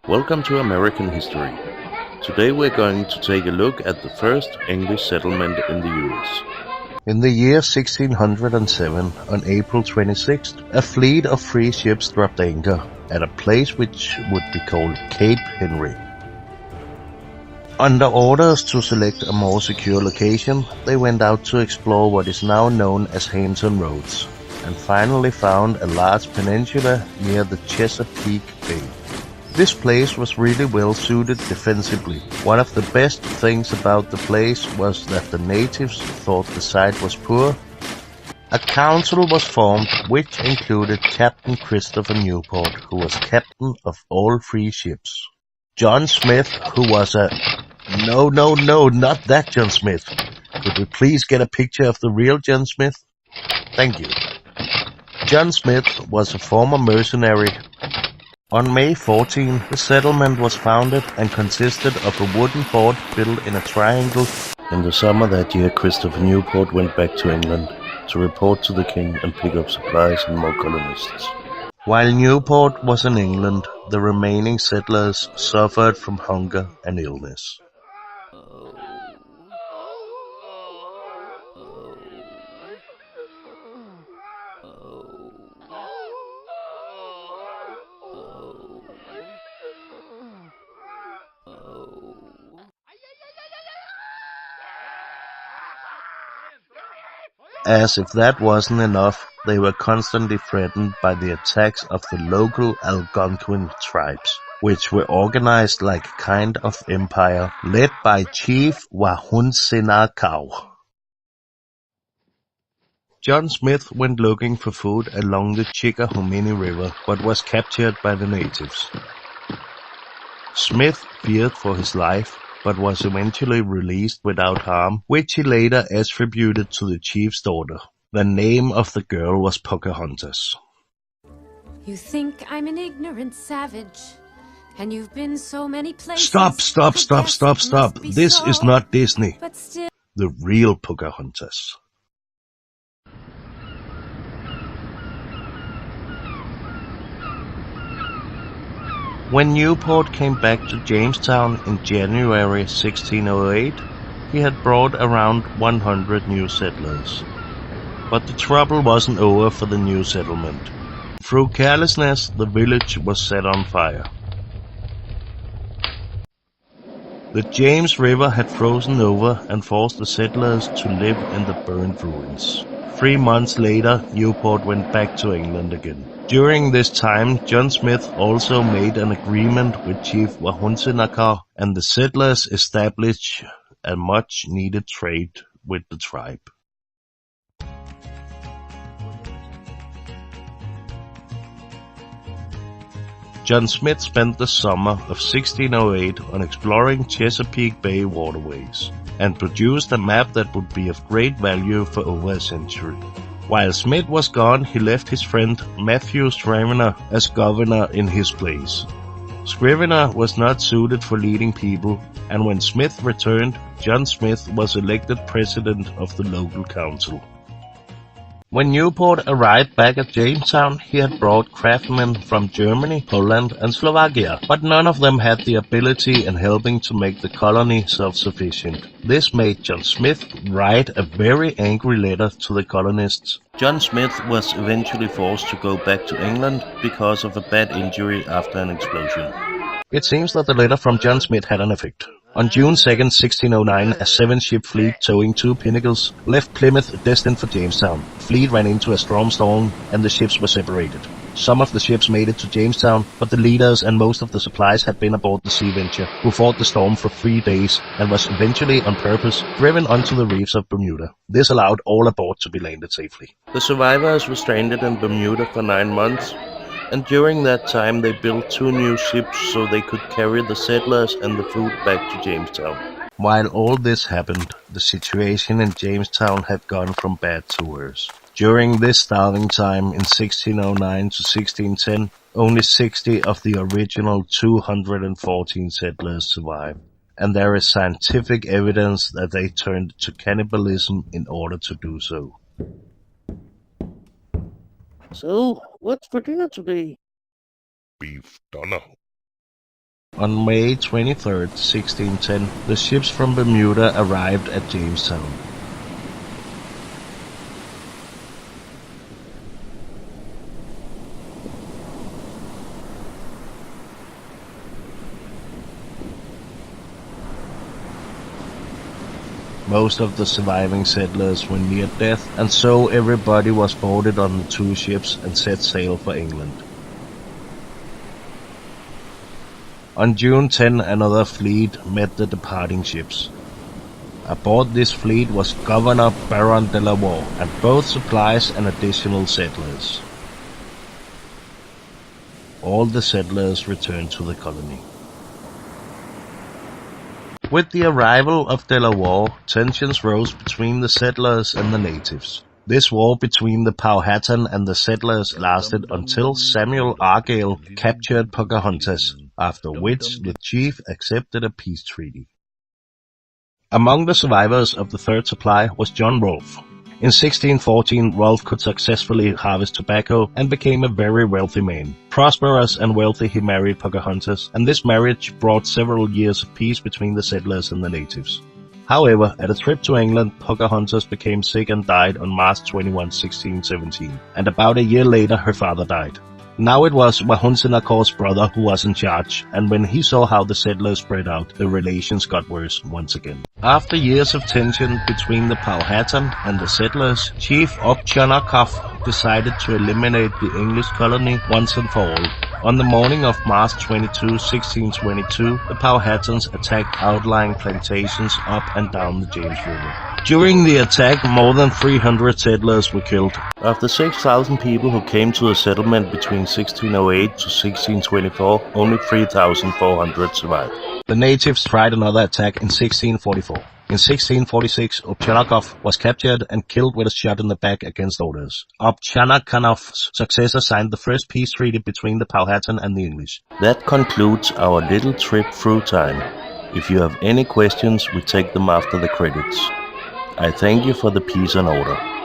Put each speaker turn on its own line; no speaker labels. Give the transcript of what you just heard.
Welcome to American History. Today we're going to take a look at the first English settlement in the US.
In the year 1607, on April 26th, a fleet of 3 ships dropped anchor at a place which would be called Cape Henry. Under orders to select a more secure location, they went out to explore what is now known as Hampton Roads, and finally found a large peninsula near the Chesapeake Bay. This place was really well suited defensively. One of the best things about the place was that the natives thought the site was poor. A council was formed which included Captain Christopher Newport, who was captain of all 3 ships. John Smith, who was a... No, not that John Smith. Could we please get a picture of the real John Smith? Thank you. John Smith was a former mercenary. On May 14, the settlement was founded and consisted of a wooden fort built in a triangle.
In the summer that year, Christopher Newport went back to England to report to the king and pick up supplies and more colonists.
While Newport was in England, the remaining settlers suffered from hunger and illness. As if that wasn't enough, they were constantly threatened by the attacks of the local Algonquin tribes, which were organized like a kind of empire, led by Chief Wahunsinakaw. John Smith went looking for food along the Chickahominy River, but was captured by the natives. Smith feared for his life, but was eventually released without harm, which he later attributed to the chief's daughter. The name of the girl was Pocahontas.
You think I'm an ignorant savage, and you've been so many places.
Stop. This is not Disney.
But still,
The real Pocahontas. When Newport came back to Jamestown in January 1608, he had brought around 100 new settlers. But the trouble wasn't over for the new settlement. Through carelessness, the village was set on fire. The James River had frozen over and forced the settlers to live in the burned ruins. 3 months later, Newport went back to England again. During this time, John Smith also made an agreement with Chief Wahunsinakaw, and the settlers established a much-needed trade with the tribe. John Smith spent the summer of 1608 on exploring Chesapeake Bay waterways, and produced a map that would be of great value for over a century. While Smith was gone, he left his friend Matthew Scrivener as governor in his place. Scrivener was not suited for leading people, and when Smith returned, John Smith was elected president of the local council. When Newport arrived back at Jamestown, he had brought craftsmen from Germany, Poland, and Slovakia, but none of them had the ability in helping to make the colony self-sufficient. This made John Smith write a very angry letter to the colonists.
John Smith was eventually forced to go back to England because of a bad injury after an explosion.
It seems that the letter from John Smith had an effect. On June 2, 1609, a 7-ship fleet towing 2 pinnacles left Plymouth destined for Jamestown. The fleet ran into a storm, and the ships were separated. Some of the ships made it to Jamestown, but the leaders and most of the supplies had been aboard the Sea Venture, who fought the storm for 3 days and was eventually, on purpose, driven onto the reefs of Bermuda. This allowed all aboard to be landed safely.
The survivors were stranded in Bermuda for 9 months, and during that time they built 2 new ships so they could carry the settlers and the food back to Jamestown.
While all this happened, the situation in Jamestown had gone from bad to worse. During this starving time in 1609 to 1610, only 60 of the original 214 settlers survived, and there is scientific evidence that they turned to cannibalism in order to do so.
So, what's for dinner today?
Beef doner.
On May 23, 1610, the ships from Bermuda arrived at Jamestown. Most of the surviving settlers were near death, and so everybody was boarded on the two ships and set sail for England. On June 10, another fleet met the departing ships. Aboard this fleet was Governor Baron de la Warr, and both supplies and additional settlers. All the settlers returned to the colony. With the arrival of de la Warr, tensions rose between the settlers and the natives. This war between the Powhatan and the settlers lasted until Samuel Argyle captured Pocahontas, after which the chief accepted a peace treaty. Among the survivors of the third supply was John Rolfe. In 1614, Rolfe could successfully harvest tobacco and became a very wealthy man. Prosperous and wealthy, he married Pocahontas, and this marriage brought several years of peace between the settlers and the natives. However, at a trip to England, Pocahontas became sick and died on March 21, 1617, and about a year later her father died. Now it was Wahunsiнаkor's brother who was in charge, and when he saw how the settlers spread out, the relations got worse once again. After years of tension between the Powhatan and the settlers, Chief Opechancanough decided to eliminate the English colony once and for all. On the morning of March 22, 1622, the Powhatans attacked outlying plantations up and down the James River. During the attack, more than 300 settlers were killed.
Of the 6,000 people who came to the settlement between 1608 to 1624, only 3,400 survived.
The natives tried another attack in 1644. In 1646, Opechancanough was captured and killed with a shot in the back against orders. Opechancanoug's successor signed the first peace treaty between the Powhatan and the English.
That concludes our little trip through time. If you have any questions, we take them after the credits. I thank you for the peace and order.